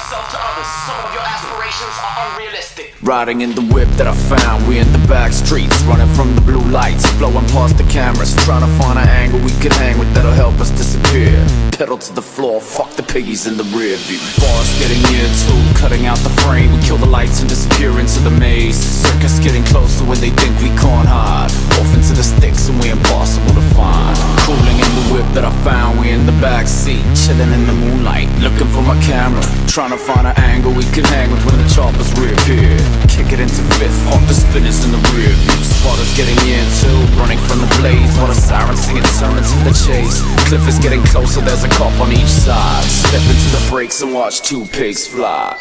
yourself to others. Some of your aspirations are unrealistic. Riding in the whip that I found, we in the back streets, running from the blue lights, blowing past the cameras, trying to find an angle we can hang with that'll help us disappear. Pedal to the floor, fuck the piggies in the rear view. Bars getting near too, cutting out the frame. We kill the lights and disappear into the maze. Circus getting closer when they think we can't hide. Off into the sticks and we impossible to find. Cooling in the whip that I found, we in the back seat, chilling in the moonlight, looking for my camera, trying to find an angle we can hang with when the choppers reappear. Kick it into fifth, off the spinners in the rear view. Spotters getting in too, running from the blaze, while the sirens singing sermons for the chase. Cliff is getting closer, there's a cop on each side. Step into the brakes and watch two pigs fly.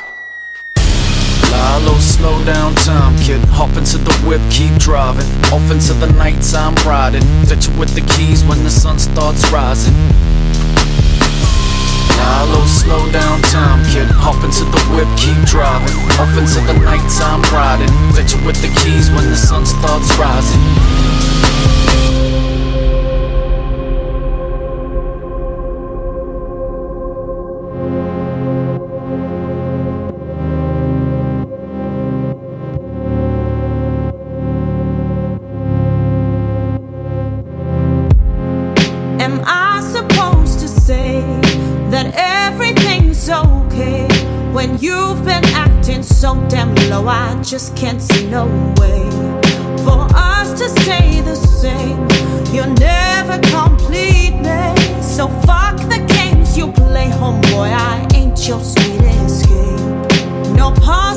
Lalo, slow down time, kid. Hop into the whip, keep driving. Off into the nighttime riding. Ditch you with the keys when the sun starts rising. Lalo, slow down time, kid. Hop into the whip, keep driving. Off into the nighttime riding. Ditch you with the keys when the sun starts rising. Am I supposed to say that everything's okay when you've been acting so damn low? I just can't see no way for us to stay the same. You're never complete me, so fuck the games you play, homeboy. I ain't your sweet escape. No pause.